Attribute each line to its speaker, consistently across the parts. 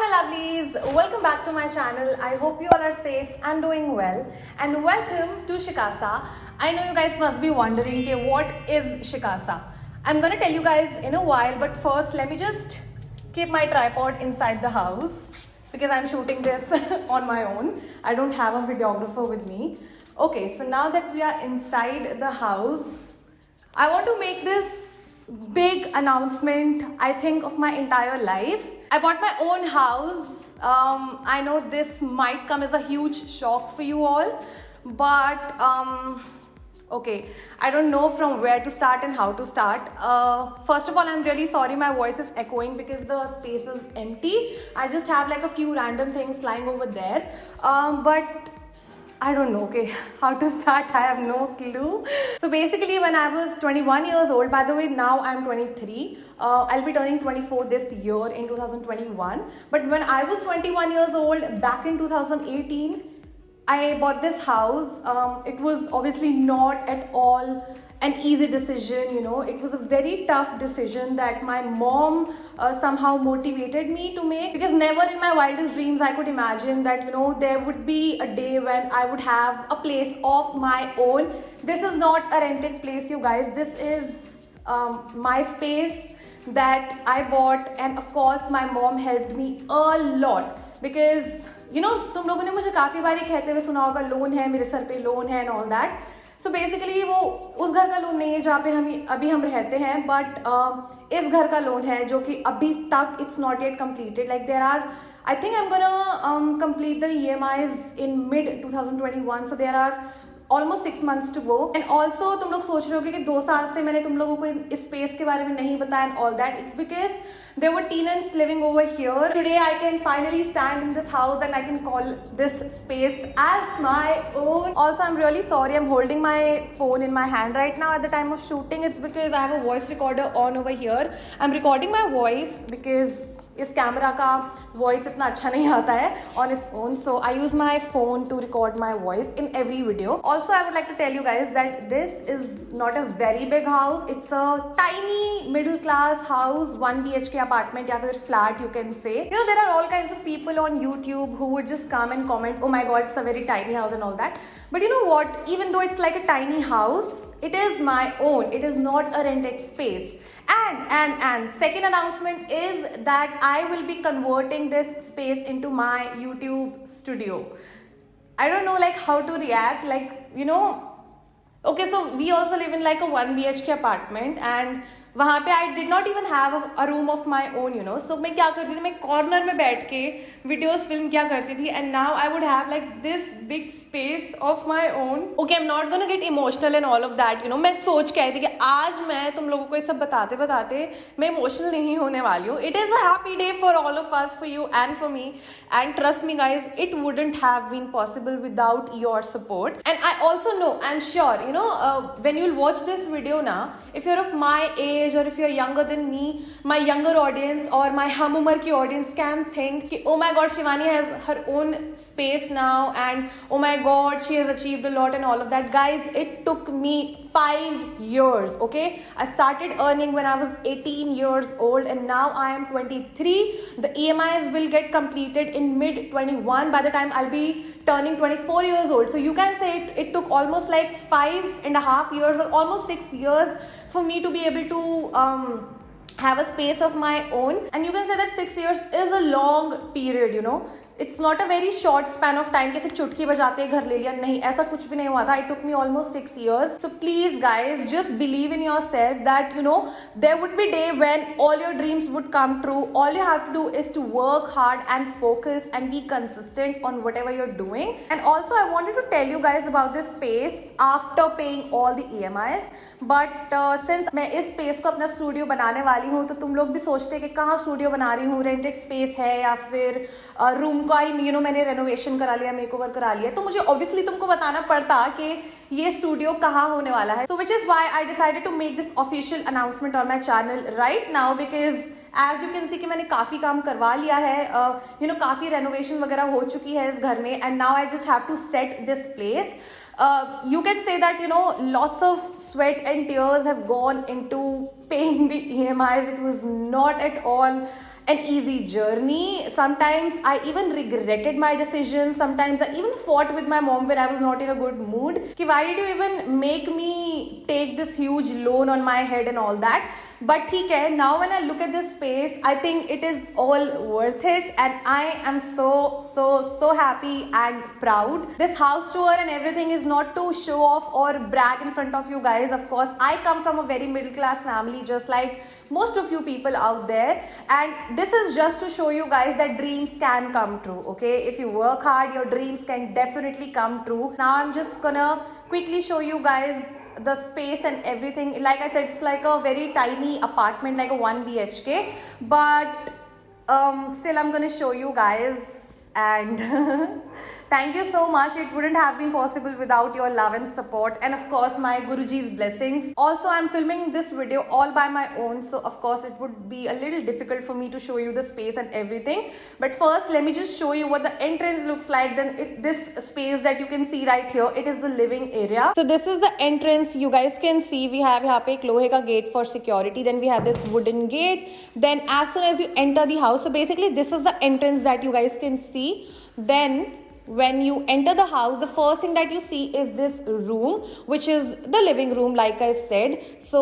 Speaker 1: lovelies, welcome back to my channel. I hope you all are safe and doing well, and welcome to Shikasa. I know you guys must be wondering, okay, what is Shikasa? I'm gonna tell you guys in a while, but first let me just keep my tripod inside the house because I'm shooting this on my own. I don't have a videographer with me. Okay, so now that we are inside the house, I want to make this big announcement, I think, of my entire life. I bought my own house. I know this might come as a huge shock for you all, but okay, I don't know from where to start and how to start. First of all, I'm really sorry my voice is echoing because the space is empty. I just have like a few random things lying over there, but I don't know, okay, how to start, I have no clue. So basically when I was 21 years old, by the way, now I'm 23. I'll be turning 24 this year in 2021. But when I was 21 years old, back in 2018, I bought this house. It was obviously not at all an easy decision, you know. It was a very tough decision that my mom somehow motivated me to make, because never in my wildest dreams I could imagine that, you know, there would be a day when I would have a place of my own. This is not a rented place, you guys. This is my space that I bought, and of course my mom helped me a lot because, you know, तुम लोगों ने मुझे काफ़ी बारी कहते हुए सुना होगा, लोन है मेरे सर पे, लोन है and all that. So basically वो उस घर का लोन नहीं है जहाँ पे अभी हम रहते हैं, but इस घर का लोन है जो कि अभी तक it's not yet completed. Like there are, I think I'm gonna complete the EMIs in mid 2021. So there are almost 6 months to go. And also तुम लोग सोच रहे होगे कि 2 साल से मैंने तुम लोगों को इस स्पेस के बारे में नहीं बताया and all that. It's because there were tenants living over here. Today I can finally stand in this house and I can call this space as my own. Also, I'm really sorry, I'm holding my phone in my hand right now at the time of shooting. It's because I have a voice recorder on over here. I'm recording my voice because इस camera का voice इतना अच्छा नहीं आता है on its own, so I use my phone to record my voice in every video. Also, I would like to tell you guys that this is not a very big house. It's a tiny middle class house, 1 BHK apartment या फिर flat you can say. You know, there are all kinds of people on YouTube who would just come and comment, oh my god, it's a very tiny house and all that. But you know what, even though it's like a tiny house, it is my own. It is not a rented space. And second announcement is that I will be converting this space into my YouTube studio. I don't know like how to react, like, you know, okay, so we also live in like a 1 BHK apartment, and वहाँ पे I did not even have a room of my own, you know. So मैं क्या करती थी, मैं corner में बैठ के वीडियोस फिल्म क्या करती थी, and now I would have like this big space of my own. Okay, I'm not gonna get emotional and all of that, you know. मैं सोच के आई थी कि आज मैं तुम लोगों को ये सब बताते बताते मैं emotional नहीं होने वाली हूँ. It is a happy day for all of us, for you and for me, and trust me guys, it wouldn't have been possible without your support. And I also know, I'm sure, you know, when you'll watch this video now, if you're of my age or if you're younger than me, my younger audience or my hum umar ki audience can think ki, oh my god, Shivani has her own space now, and oh my god, she has achieved a lot and all of that. Guys, it took me 5 years, okay? I started earning when I was 18 years old, and now I am 23. The EMIs will get completed in mid 21 by the time I'll be turning 24 years old. So you can say it took almost like 5.5 years or almost 6 years for me to be able to have a space of my own. And you can say that 6 years is a long period, you know. It's not a very short span of time कि चुटकी बजाते घर ले लिया, नहीं, ऐसा कुछ भी नहीं हुआ था. It took me almost 6 years. So please guys, just believe in yourself that, you know, there would be a day when all your dreams would come true. All you have to do is to work hard and focus and be consistent on whatever you're doing. And also I wanted to tell you guys about this space after paying all the EMIs. But since मैं इस space को अपना studio बनाने वाली हूँ, तो तुम लोग भी सोचते हैं कि कहाँ स्टूडियो बना रही हूँ, रेंटेड स्पेस है या फिर रूम का ही, यू नो, मैंने रेनोवेशन करा लिया, मेकओवर करा लिया, तो मुझे ऑब्वियसली तुमको बताना पड़ता कि ये स्टूडियो कहाँ होने वाला है. So which is why I decided to make this official announcement on my channel right now, because as you can see कि मैंने काफ़ी काम करवा लिया है, you know, काफ़ी रेनोवेशन वगैरह हो चुकी है इस घर में, and now I just have to set this place. You can say that, you know, lots of sweat and tears have gone into paying the EMIs. It was not at all an easy journey. Sometimes I even regretted my decision. Sometimes I even fought with my mom when I was not in a good mood. Ki why did you even make me take this huge loan on my head and all that? But ठीक है, now when I look at this space, I think it is all worth it, and I am so happy and proud. This house tour and everything is not to show off or brag in front of you guys. Of course, I come from a very middle class family, just like most of you people out there, and this is just to show you guys that dreams can come true. Okay, if you work hard, your dreams can definitely come true. Now I'm just gonna quickly show you guys the space and everything. Like I said, it's like a very tiny apartment, like a 1 BHK, but still I'm gonna show you guys. And thank you so much. It wouldn't have been possible without your love and support, and of course my Guruji's blessings. Also, I'm filming this video all by my own, so of course it would be a little difficult for me to show you the space and everything. But first, let me just show you what the entrance looks like. Then this space that you can see right here, it is the living area. So this is the entrance. You guys can see we have यहाँ पे एक लोहे का gate for security. Then we have this wooden gate. Then as soon as you enter the house, so basically this is the entrance that you guys can see. Then when you enter the house, the first thing that you see is this room, which is the living room, like I said. So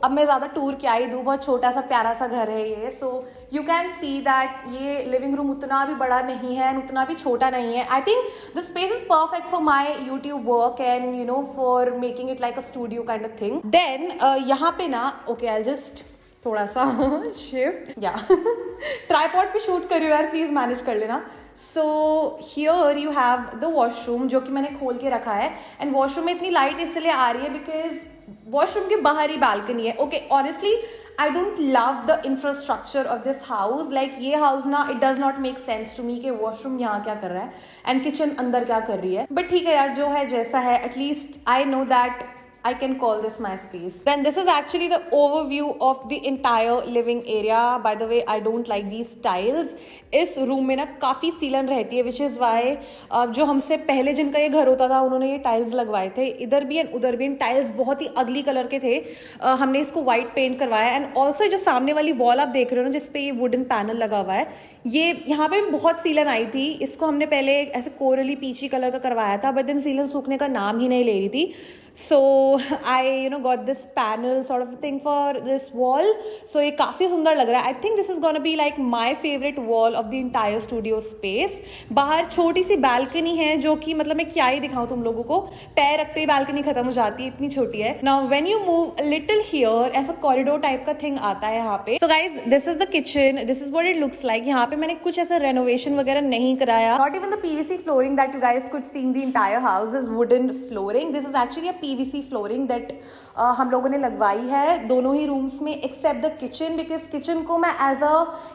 Speaker 1: अब मैं ज़्यादा tour क्या ही दूँ, बहुत छोटा सा प्यारा सा घर है ये. So you can see that ये living room उतना भी बड़ा नहीं है and उतना भी छोटा नहीं है. I think the space is perfect for my YouTube work and you know for making it like a studio kind of thing. Then यहाँ पे ना, okay, I'll just थोड़ा सा shift, yeah. ट्राईपॉड पे शूट कर रही हो यार, प्लीज मैनेज कर लेना. So here you have the washroom, जो कि मैंने खोल के रखा है. एंड वॉशरूम में इतनी लाइट इसलिए आ रही है बिकॉज वॉशरूम के बाहर ही बालकनी है. Okay, honestly I don't love the infrastructure of this house. Like ये हाउस ना, it does not make sense to me कि वॉशरूम यहाँ क्या कर रहा है एंड किचन अंदर क्या कर रही है. बट ठीक है यार, जो है जैसा है, at least I know that I can call this my space. Then this is actually the overview of the entire living area. By the way, I don't like these tiles. इस रूम में ना काफ़ी सीलन रहती है, विच इज़ वाई जो हमसे पहले जिनका ये घर होता था उन्होंने ये टाइल्स लगवाए थे, इधर भी एंड उधर भी. इन टाइल्स बहुत ही अगली कलर के थे. हमने इसको वाइट पेंट करवाया. एंड ऑल्सो जो सामने वाली वॉल आप देख रहे हो ना, जिसपे ये वुडन पैनल लगा हुआ है, ये यहाँ पे बहुत सीलन आई थी. इसको हमने पहले ऐसे कोरली पीची कलर का करवाया था, बट देन सीलन सूखने का नाम ही नहीं ले रही थी. So I got this panel sort of thing for this wall. So ये काफ़ी सुंदर लग रहा है. I think this is gonna be like my favorite wall of the entire studio space. बाहर छोटी सी balcony है, जो कि मतलब मैं क्या ही दिखाऊँ तुम लोगों को, पैर रखते ही balcony खत्म हो जाती है, इतनी छोटी है. Now when you move a little here, ऐसा corridor type का thing आता है यहाँ पे. So guys, this is the kitchen. This is what it looks like. यहाँ पे मैंने कुछ ऐसा renovation वगैरह नहीं कराया. Not even the PVC flooring that you guys could see in the entire house is wooden flooring. This is actually a PVC flooring that हम लोगों ने लगवाई है दोनों ही रूम्स में, except the kitchen, because kitchen को मैं as a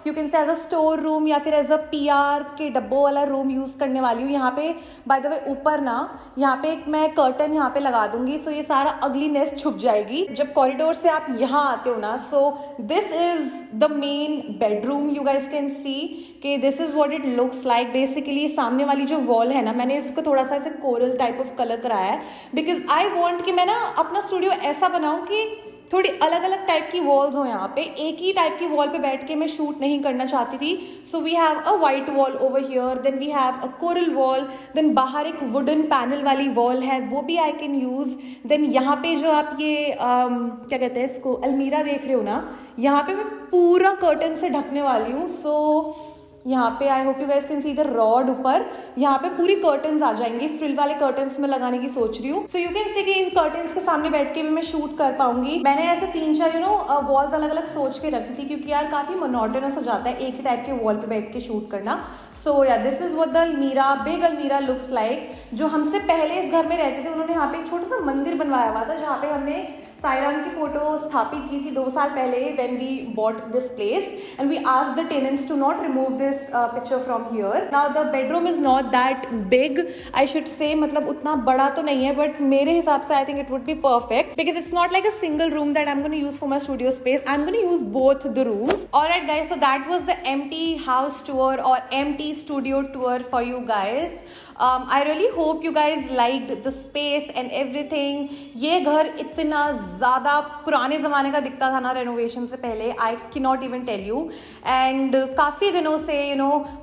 Speaker 1: you can say as a store room या फिर एज अ PR के डब्बों वाला रूम यूज़ करने वाली हूँ. यहाँ पे बाय द वे ऊपर ना, यहाँ पे एक मैं कर्टन यहाँ पे लगा दूंगी, सो ये सारा अगलीनेस छुप जाएगी. जब कॉरिडोर से आप यहाँ आते हो ना, so this is the main bedroom. You guys can see कि this is what it looks like. Basically सामने वाली जो वॉल है ना, मैंने इसको थोड़ा सा ऐसे कोरल टाइप ऑफ कलर कराया है, बिकॉज आई वॉन्ट कि मैं ना अपना स्टूडियो ऐसा बनाऊं कि थोड़ी अलग अलग टाइप की वॉल्स हो. यहाँ पे एक ही टाइप की वॉल पे बैठ के मैं शूट नहीं करना चाहती थी. So we have a white wall over here, then we have a coral wall, then बाहर एक वुडन पैनल वाली वॉल है, वो भी आई कैन यूज़. देन यहाँ पे जो आप ये क्या कहते हैं इसको, अलमीरा देख रहे हो ना, यहाँ पे मैं पूरा कर्टन से ढकने वाली हूँ. सो यहाँ पे I hope you guys can see the rod ऊपर, यहाँ पे पूरी कर्टन्स आ जाएंगी. फ्रिल वाले कर्टन्स में लगाने की सोच रही हूँ. सो यू कैन सी कि इन कर्टन्स के सामने बैठ के भी मैं शूट कर पाऊंगी. मैंने ऐसे 3-4 वॉल्स अलग अलग सोच के रखी थी, क्योंकि यार काफी मोनोटोनस हो जाता है एक ही टाइप के वॉल पे बैठ के शूट करना. सो या दिस इज व्हाट द अलमीरा, बिग अलमीरा लुक्स लाइक. जो हमसे पहले इस घर में रहते थे, उन्होंने यहाँ पे एक छोटा सा मंदिर बनवाया हुआ था, जहाँ पे हमने साईराम की फोटो स्थापित की थी 2 साल पहले when we bought this place, and we asked the tenants to not remove this picture from here. Now the bedroom is not that big, I should say, मतलब उतना बड़ा तो नहीं है, बट मेरे हिसाब से I think it would be perfect, because it's not like a single room that I am gonna use for my studio space. I am gonna use both the rooms. Alright guys, so that was the empty house tour और empty studio tour for you guys. I really hope you guys liked the space and everything. ये घर इतना ज़्यादा पुराने ज़माने का दिखता था ना रेनोवेशन से पहले, I cannot even tell you. And काफ़ी दिनों से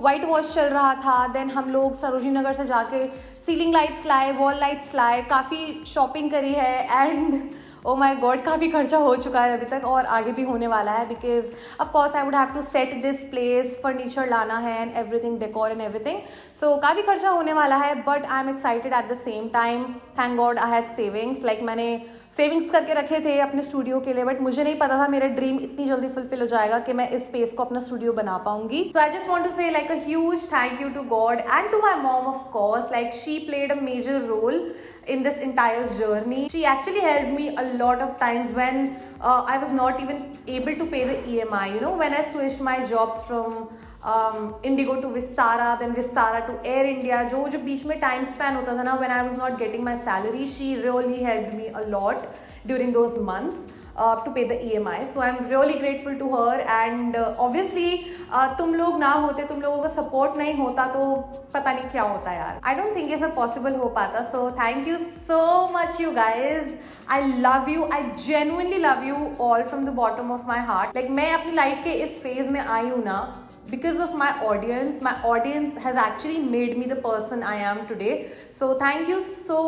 Speaker 1: वाइट वॉश चल रहा था. देन हम लोग सरोजनी नगर से जाके सीलिंग लाइट्स लाए, वॉल लाइट्स लाए, काफ़ी शॉपिंग करी है. एंड ओ माई गॉड, काफ़ी खर्चा हो चुका है अभी तक और आगे भी होने वाला है, because of course I would have to set this place, furniture लाना है and everything, decor and everything. So काफ़ी खर्चा होने वाला है, but I am excited at the same time. Thank God I had savings. Like मैंने सेविंग्स करके रखे थे अपने स्टूडियो के लिए, बट मुझे नहीं पता था मेरा ड्रीम इतनी जल्दी फुलफिल हो जाएगा कि मैं इस स्पेस को अपना स्टूडियो बना पाऊंगी. So I just want to say like a huge thank you to God and to my mom. Of course, like she played a major role in this entire journey. She actually helped me a lot of times when I was not even able to pay the EMI. When I switched my jobs from Indigo to Vistara, then Vistara to Air India, जो बीच में time span होता था ना, when I was not getting my salary, she really helped me a lot during those months to pay the EMI. So I'm really grateful to her. And obviously तुम लोग ना होते, तुम लोगों का support नहीं होता तो पता नहीं क्या होता यार. I don't think ये सब possible हो पाता. So thank you so much you guys. I love you. I genuinely love you all from the bottom of my heart. Like मैं अपनी life के इस phase में आई हूँ ना because of my audience. My audience has actually made me the person I am today. So thank you so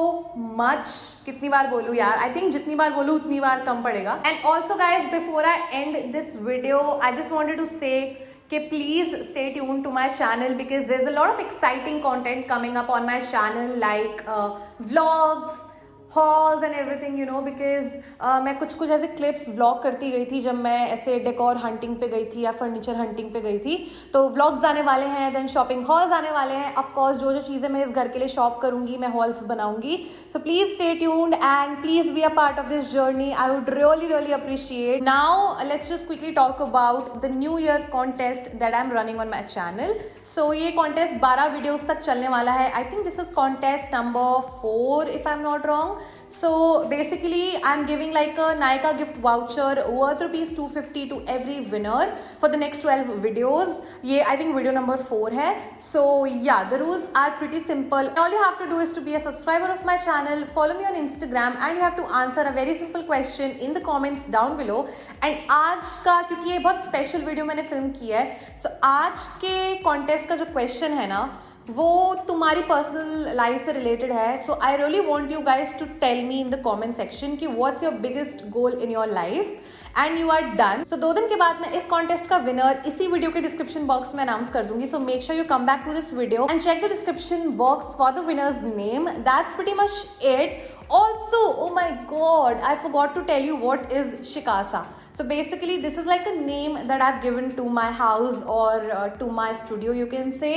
Speaker 1: much. कितनी बार बोलूँ यार, I think जितनी बार बोलूँ उतनी बार कम पड़ेगा. And also guys, before I end this video, I just wanted to say कि please stay tuned to my channel because there's a lot of exciting content coming up on my channel, like vlogs, halls and everything, because मैं कुछ ऐसे clips vlog करती गई थी जब मैं ऐसे डेकोर हंटिंग पे गई थी या फर्नीचर हंटिंग पे गई थी. तो व्लॉग्स आने वाले हैं, देन शॉपिंग हॉल्स आने वाले हैं. ऑफकोर्स जो चीज़ें मैं इस घर के लिए शॉप करूंगी, मैं हॉल्स बनाऊंगी. So please stay tuned and please be a part of this journey. I would really appreciate. Now let's just quickly talk about the new year contest that I am running on my channel. So ये contest 12 videos तक चलने वाला है. I think this is contest number 4 if I'm not wrong. So basically I'm giving like a Nykaa gift voucher worth rupees 250 to every winner for the next 12 videos. ये I think video number 4 है. So yeah, the rules are pretty simple. All you have to do is to be a subscriber of my channel, follow me on Instagram, and you have to answer a very simple question in the comments down below. And आज का, क्योंकि ये बहुत special video मैंने film किया है, so आज के कॉन्टेस्ट का जो क्वेश्चन है ना वो तुम्हारी पर्सनल लाइफ से रिलेटेड है. So I really want you guys to tell me in the comment section कि what's your biggest goal in your life and you are done. So 2 दिन के बाद मैं इस कॉन्टेस्ट का विनर इसी वीडियो के डिस्क्रिप्शन बॉक्स में अनाउंस कर दूंगी. So make sure you come back to this video and check the description box for the winner's name. That's pretty much it. Also, oh my god, I forgot to tell you what is Shikasa. So basically this is like a name that I've given to my house or to my studio, you can say.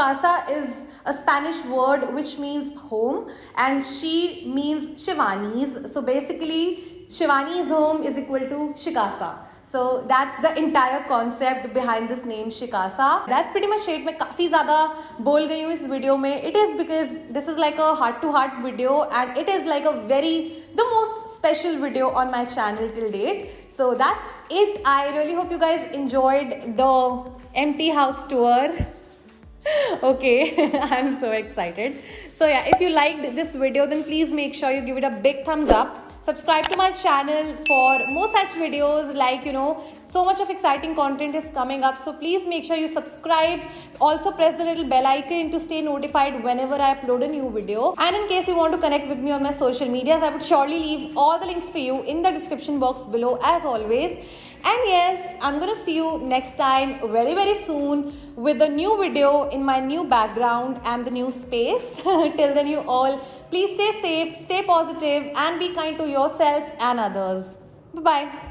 Speaker 1: Casa is a Spanish word which means home and she means Shivani's. So basically Shivani's home is equal to Shikasa. So that's the entire concept behind this name Shikasa. That's pretty much it. मैं काफ़ी ज़्यादा बोल गई हूँ इस video में. It is because this is like a heart to heart video and it is like the most special video on my channel till date. So that's it. I really hope you guys enjoyed the empty house tour. Okay, I'm so excited. So yeah, if you liked this video then please make sure you give it a big thumbs up. Subscribe to my channel for more such videos, like so much of exciting content is coming up, so please make sure you subscribe. Also press the little bell icon to stay notified whenever I upload a new video. And in case you want to connect with me on my social medias, I would surely leave all the links for you in the description box below as always. And yes, I'm gonna see you next time very soon with a new video in my new background and the new space. Till then, you all please stay safe, stay positive and be kind to yourself and others. Bye bye.